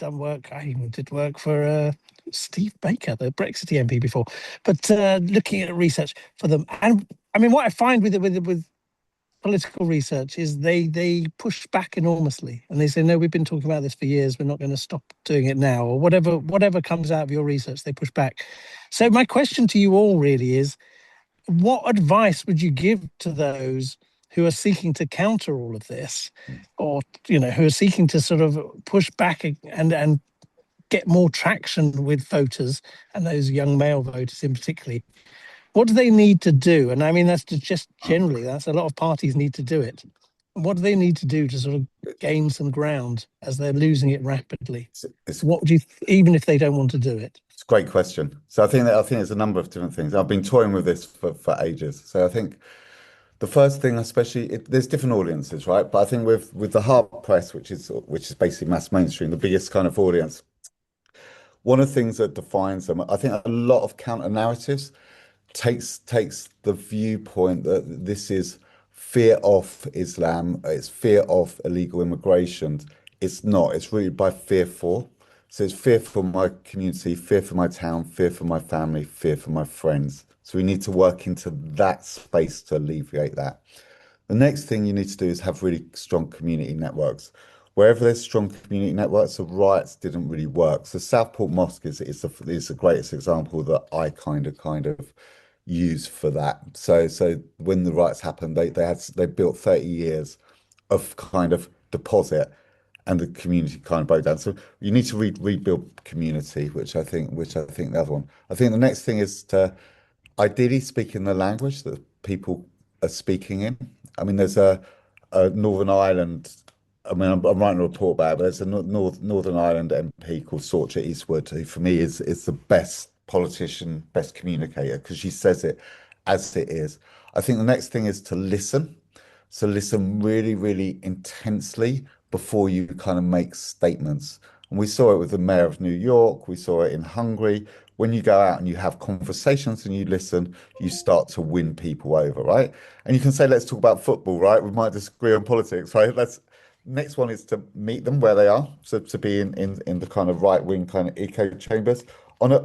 even did work for Steve Baker, the Brexit MP before. But looking at research for them, and I mean, what I find with political research is they push back enormously, and they say, no, we've been talking about this for years, we're not going to stop doing it now, or whatever comes out of your research, they push back. So my question to you all really is, what advice would you give to those who are seeking to counter all of this, or who are seeking to sort of push back and get more traction with voters, and those young male voters in particular? What do they need to do? And I mean, that's just generally, that's a lot of parties need to do it. What do they need to do to sort of gain some ground as they're losing it rapidly? What do you, even if they don't want to do it? It's a great question. So I think there's a number of different things. I've been toying with this for ages. So I think the first thing, especially, there's different audiences, right? But I think with the hard press, which is basically mass mainstream, the biggest kind of audience, one of the things that defines them, I think a lot of counter narratives takes the viewpoint that this is fear of Islam, it's fear of illegal immigration. It's not. It's rooted by fear for. So it's fear for my community, fear for my town, fear for my family, fear for my friends. So we need to work into that space to alleviate that. The next thing you need to do is have really strong community networks. Wherever there's strong community networks, the riots didn't really work. So Southport Mosque is the greatest example that I kind of use for that. So when the riots happened, they built 30 years of kind of deposit, and the community kind of broke down. So you need to rebuild community, which I think the other one. I think the next thing is to ideally speak in the language that people are speaking in. I mean, there's a Northern Ireland. I mean, I'm writing a report about it, but there's a Northern Ireland MP called Sorcha Eastwood, who for me is the best politician, best communicator, because she says it as it is. I think the next thing is to listen. So listen really, really intensely before you kind of make statements. And we saw it with the mayor of New York. We saw it in Hungary. When you go out and you have conversations and you listen, you start to win people over, right? And you can say, let's talk about football, right? We might disagree on politics, right? Next one is to meet them where they are. So to be in the kind of right wing kind of echo chambers on a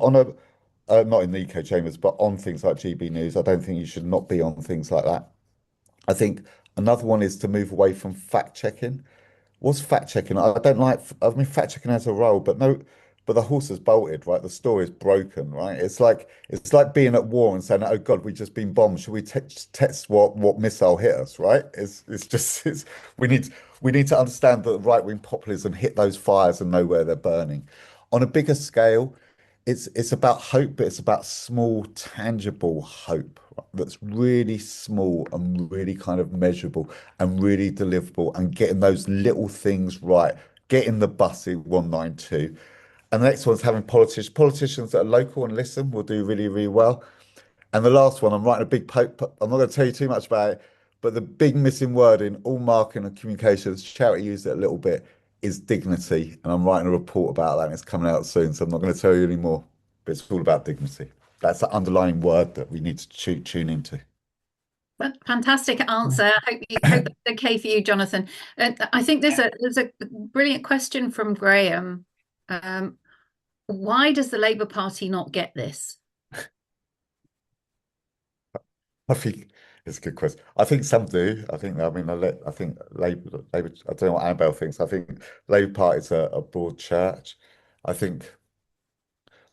not in the echo chambers, but on things like GB News. I don't think you should not be on things like that. I think another one is to move away from fact checking. What's fact checking? I don't like, I mean, fact checking has a role, but no, but the horse has bolted, right? The story is broken, right? It's like being at war and saying, "Oh God, we've just been bombed. Should we test what missile hit us?" Right? It's just we need we need to understand that right-wing populism hit those fires and know where they're burning. On a bigger scale, it's about hope, but it's about small, tangible hope, right? That's really small and really kind of measurable and really deliverable, and getting those little things right getting the bus in 192. And the next one's having politicians that are local and listen will do really, really well. And the last one, I'm writing a big I'm not going to tell you too much about it, but the big missing word in all marketing and communications, charity used it a little bit, is dignity. And I'm writing a report about that and it's coming out soon. So I'm not going to tell you anymore, but it's all about dignity. That's the underlying word that we need to tune into. Fantastic answer. I hope that's okay for you, Jonathan. I think there's a brilliant question from Graham. Why does the Labour Party not get this? I think it's a good question. I think some do. I think Labour, I don't know what Annabelle thinks. I think Labour Party is a broad church. I think,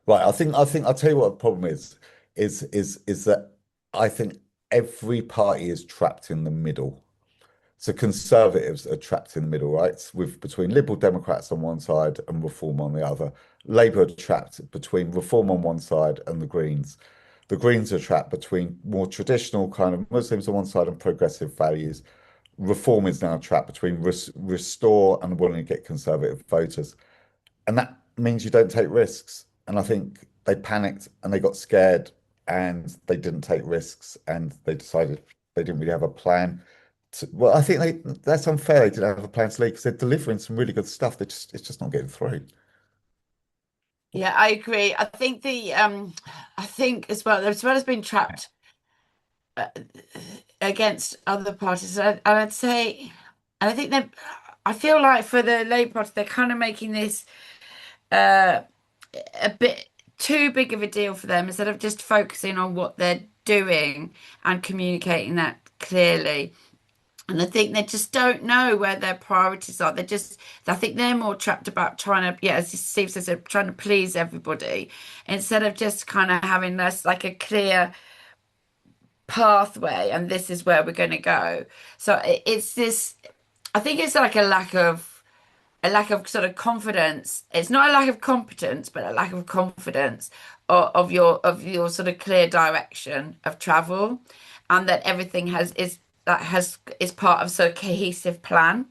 right. I'll tell you what the problem is that I think every party is trapped in the middle. So conservatives are trapped in the middle, right? With between Liberal Democrats on one side and Reform on the other. Labour are trapped between Reform on one side and the Greens. The Greens are trapped between more traditional kind of Muslims on one side and progressive values. Reform is now trapped between restore and wanting to get conservative voters. And that means you don't take risks. And I think they panicked and they got scared and they didn't take risks and they decided they didn't really have a plan. Well, I think that's unfair. They didn't have a plan to lead because they're delivering some really good stuff. It's just not getting through. Yeah, I agree. I think as well as being trapped uh, against other parties, and I'd say, and I think that I feel like for the Labour Party, they're kind of making this uh, a bit too big of a deal for them instead of just focusing on what they're doing and communicating that clearly. And I think they just don't know where their priorities are. I think they're more trapped about trying to, yeah, as Steve says, they're trying to please everybody instead of just kind of having this like a clear pathway and this is where we're going to go. So it's this, I think it's like a lack of sort of confidence. It's not a lack of competence, but a lack of confidence of your sort of clear direction of travel, and that everything is part of sort of cohesive plan.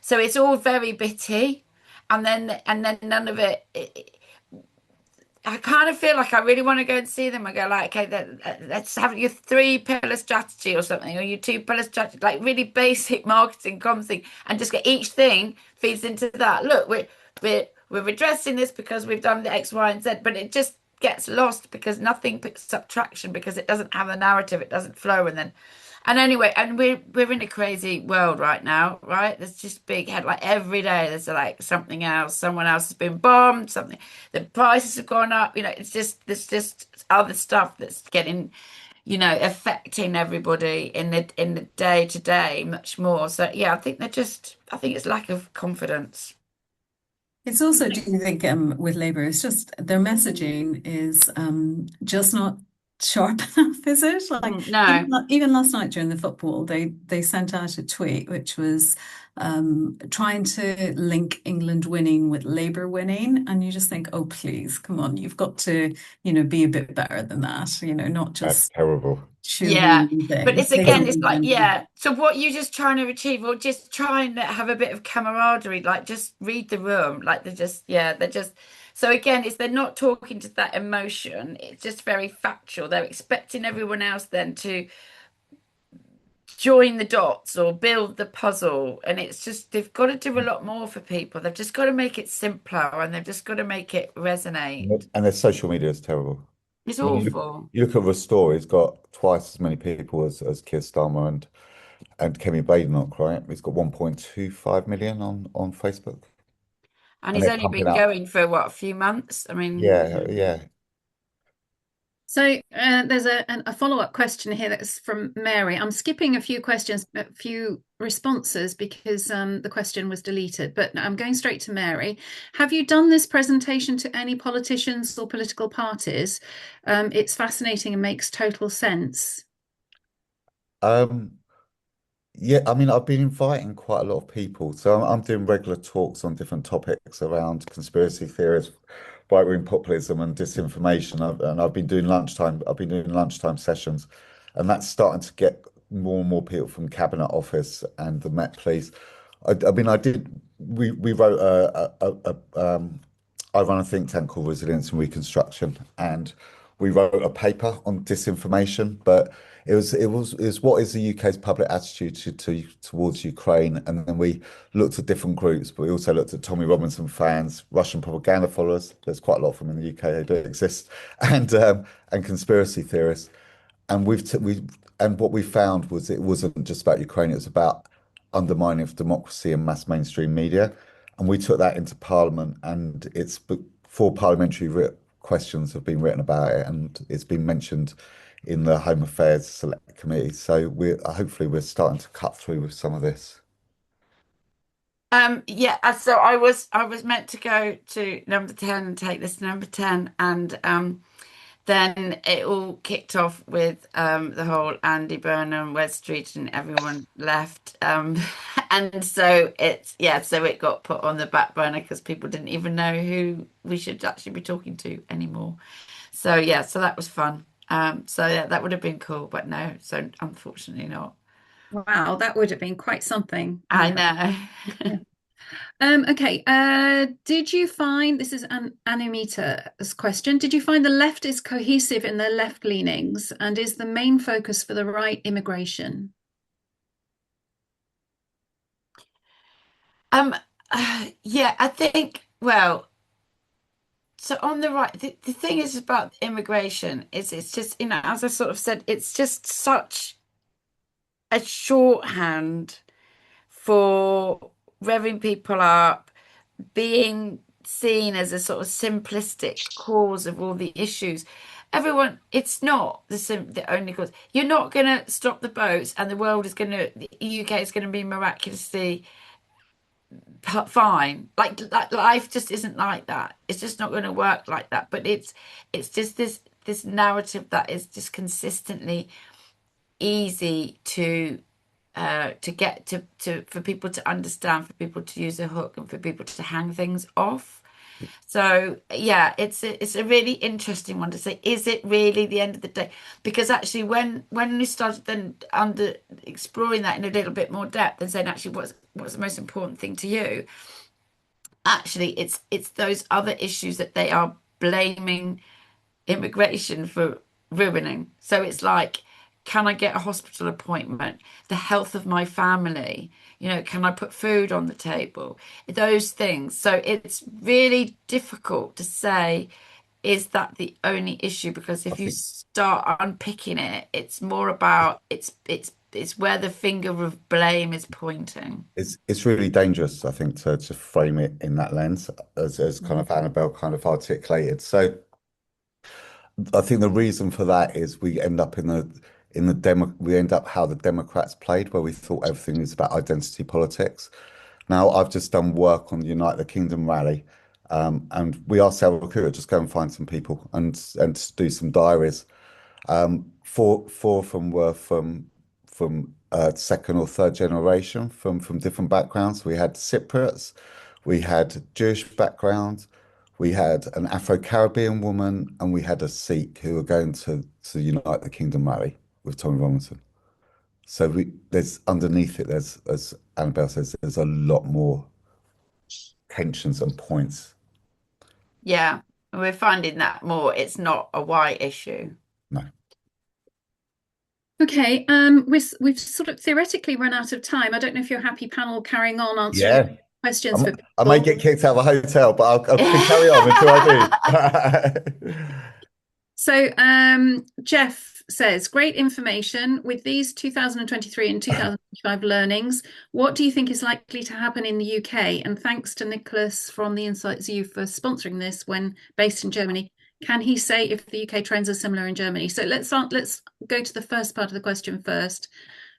So it's all very bitty, and then none of it. I kind of feel like I really want to go and see them. I go like, okay, let's have your three-pillar strategy or something, or your two-pillar strategy, like really basic marketing comms thing, and just get each thing feeds into that. Look, we're addressing this because we've done the X, Y, and Z, but it just gets lost because nothing picks up traction because it doesn't have a narrative, it doesn't flow, and anyway, and we're in a crazy world right now, right? There's just big headline every day. There's like something else. Someone else has been bombed. Something. The prices have gone up. It's just there's just other stuff that's getting, affecting everybody in the day to day much more. So yeah, I think it's lack of confidence. It's also, do you think, with Labour, it's just their messaging is just not sharp enough, is it? Like No. even last night during the football, they sent out a tweet which was trying to link England winning with Labour winning, and you just think, oh please, come on, you've got to, be a bit better than that, not That's just terrible. Yeah, cheerleading but things. it's again, it's like, yeah. So what you just trying to achieve, or just trying to have a bit of camaraderie, like just read the room, like they're just. So again, they're not talking to that emotion. It's just very factual. They're expecting everyone else then to join the dots or build the puzzle, and it's just they've got to do a lot more for people. They've just got to make it simpler, and they've just got to make it resonate. And their social media is terrible. It's I mean, awful. you look at Restore, he's got twice as many people as Keir Starmer and Kemi Badenoch, right? He's got 1.25 million on Facebook. And And he's they're only pumping been up. going for what, a few months? I mean, Yeah. So there's a follow-up question here that's from Mary. I'm skipping a few questions, a few responses because the question was deleted, but I'm going straight to Mary. Have you done this presentation to any politicians or political parties? It's fascinating and makes total sense. Um, Yeah, I mean, I've been inviting quite a lot of people. So I'm doing regular talks on different topics around conspiracy theories, right-wing populism and disinformation. I've been doing lunchtime. I've been doing lunchtime sessions, and that's starting to get more and more people from Cabinet Office and the Met Police. I mean, I did. We wrote I run a think tank called Resilience and Reconstruction, and we wrote a paper on disinformation. But it was what is the UK's public attitude towards Ukraine, and then we looked at different groups, but we also looked at Tommy Robinson fans, Russian propaganda followers. There's quite a lot of them in the UK. They do exist, and conspiracy theorists. And what we found was it wasn't just about Ukraine, it was about undermining of democracy and mass mainstream media. And we took that into Parliament, and it's four parliamentary questions have been written about it, and it's been mentioned in the Home Affairs Select Committee. So we're starting to cut through with some of this. Yeah, so I was meant to go to number 10 and take this number 10, and then it all kicked off with the whole Andy Burnham, West Street, and everyone left. And so so it got put on the back burner because people didn't even know who we should actually be talking to anymore. So yeah, so that was fun. So yeah, that would have been cool, but no, so unfortunately not. Wow, that would have been quite something. I know. Okay. Did you find this is an Anamita's question? Did you find the left is cohesive in their left leanings, and is the main focus for the right immigration? Um, yeah, I think, well, so on the right, the thing is about immigration is it's just, as I sort of said, it's just such a shorthand for revving people up, being seen as a sort of simplistic cause of all the issues. Everyone, it's not the only cause. You're not going to stop the boats, and the UK is going to be miraculously fine. Like life just isn't like that. It's just not going to work like that. But it's just this narrative that is just consistently easy to get to for people to understand, for people to use a hook, and for people to hang things off. So yeah, it's a really interesting one to say, is it really the end of the day? Because actually when we started then under exploring that in a little bit more depth and saying actually what's the most important thing to you, actually it's those other issues that they are blaming immigration for ruining. So it's like, can I get a hospital appointment? The health of my family, can I put food on the table? Those things. So it's really difficult to say, is that the only issue? Because I if you think start unpicking it, it's more about it's where the finger of blame is pointing. it's really dangerous, I think, to frame it in that lens, as kind of Annabelle kind of articulated. So I think the reason for that is we end up in the demo we end up how the Democrats played, where we thought everything is about identity politics. Now I've just done work on the Unite the Kingdom rally, and we asked our recruiter just go and find some people and do some diaries. Four of them were from second or third generation from different backgrounds. We had Cypriots, we had Jewish background, we had an Afro-Caribbean woman, and we had a Sikh who were going to Unite the Kingdom rally with Tommy Robinson. So there's underneath it, there's, as Annabelle says, there's a lot more tensions and points. Yeah, we're finding that more. It's not a white issue. No. Okay. We've sort of theoretically run out of time. I don't know if you're happy, panel, carrying on answering Yeah. questions for I may people. get kicked out of a hotel, but I can carry on until I do. So Jeff says, great information. With these 2023 and 2025 learnings, what do you think is likely to happen in the UK? And thanks to Nicholas from the Insights U for sponsoring this when based in Germany. Can he say if the UK trends are similar in Germany? So let's go to the first part of the question first.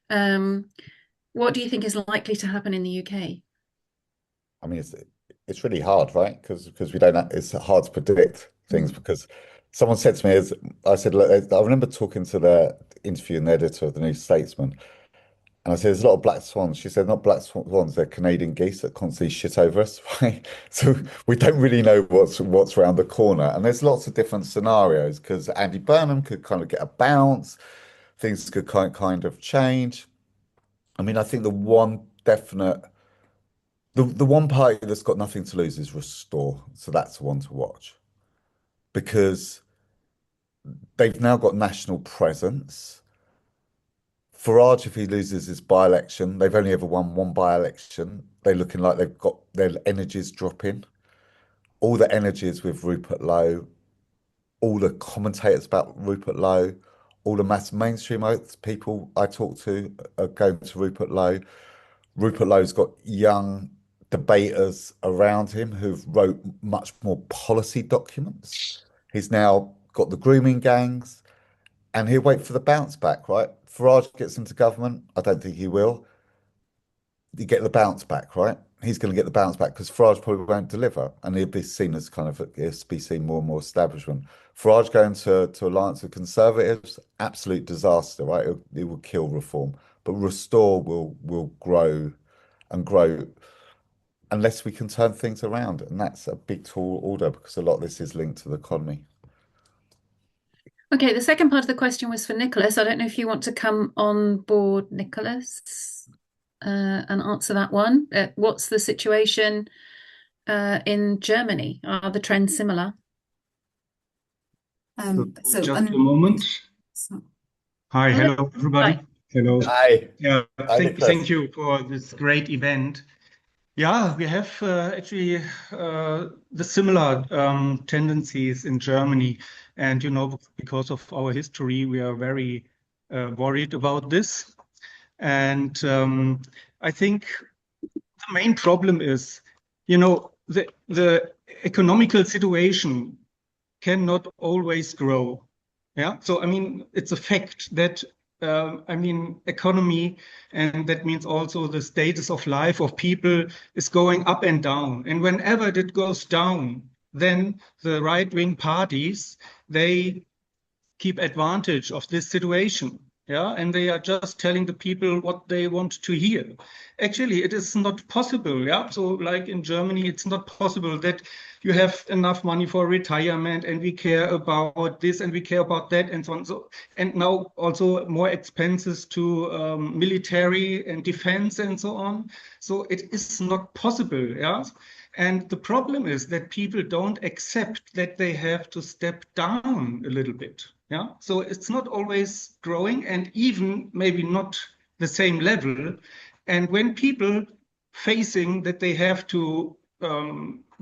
What do you think is likely to happen in the UK? I mean, it's really hard, right? Because we don't it's hard to predict things because someone said to me, as I said, look, I remember talking to the interviewing editor of the New Statesman, and I said, there's a lot of black swans. She said, not black swans, they're Canadian geese that constantly shit over us, right? So we don't really know what's around the corner. And there's lots of different scenarios because Andy Burnham could kind of get a bounce, things could kind of change. I mean, I think the one definite The one party that's got nothing to lose is Restore, so that's the one to watch because they've now got national presence. Farage, if he loses his by-election, they've only ever won one by-election. They're looking like they've got their energies dropping. All the energies with Rupert Lowe, all the commentators about Rupert Lowe, all the mass mainstream people I talk to are going to Rupert Lowe. Rupert Lowe's got young debaters around him who've wrote much more policy documents. He's now got the grooming gangs, and he'll wait for the bounce back, right? Farage gets into government. I don't think he will. You get the bounce back, right? He's going to get the bounce back because Farage probably won't deliver, and he'll be seen as kind of he'll be seen more and more establishment. Farage going to alliance with Conservatives, absolute disaster, right? It will kill reform, but Restore will grow and grow unless we can turn things around, and that's a big tall order because a lot of this is linked to the economy. Okay, the second part of the question was for Nicholas. I don't know if you want to come on board, Nicholas, and answer that one. What's the situation in Germany? Are the trends similar? Just a moment. Hi, hello everybody. Hi. Hello. Hi. Yeah, Hi, thank Nicholas. you for this great event. Yeah, we have actually the similar tendencies in Germany, and because of our history, we are very worried about this. And I think the main problem is, the economical situation cannot always grow. Yeah. So, I mean, it's a fact that, economy, and that means also the status of life of people is going up and down. And whenever it goes down, then the right-wing parties, they keep advantage of this situation. Yeah, and they are just telling the people what they want to hear. Actually, it is not possible. Yeah, so like in Germany, it's not possible that you have enough money for retirement, and we care about this and we care about that, and so on. So, and now also more expenses to military and defense and so on. So it is not possible. Yeah. And the problem is that people don't accept that they have to step down a little bit. Yeah. So it's not always growing, and even maybe not the same level. And when people facing that they have to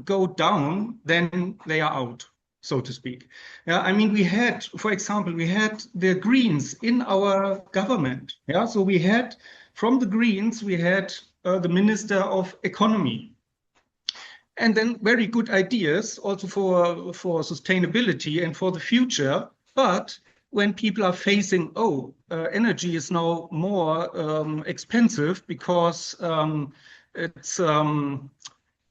go down, then they are out, so to speak. Yeah. I mean, we had, for example, we had the Greens in our government. Yeah. So we had from the Greens, we had the Minister of Economy. And then very good ideas also for sustainability and for the future. But when people are facing, energy is now more expensive because it's from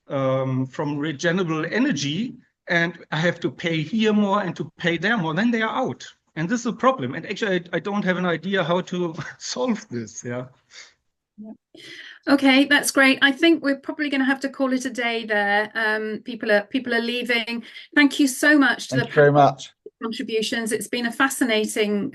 renewable energy, and I have to pay here more and to pay there more, then they are out. And this is a problem. And actually, I don't have an idea how to solve this. Yeah. Okay, that's great. I think we're probably going to have to call it a day there. People are leaving. Thank you so much to Thank the you very much. contributions. It's been a fascinating,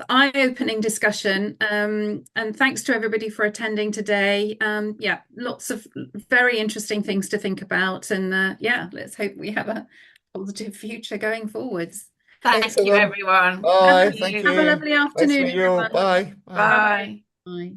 eye-opening discussion. And thanks to everybody for attending today. Yeah, lots of very interesting things to think about. And yeah, let's hope we have a positive future going forwards. Thank you, everyone. Bye. Thank Thank you. you. Have a lovely Nice to afternoon, meet you all. everyone. Bye. Bye. Bye. Bye.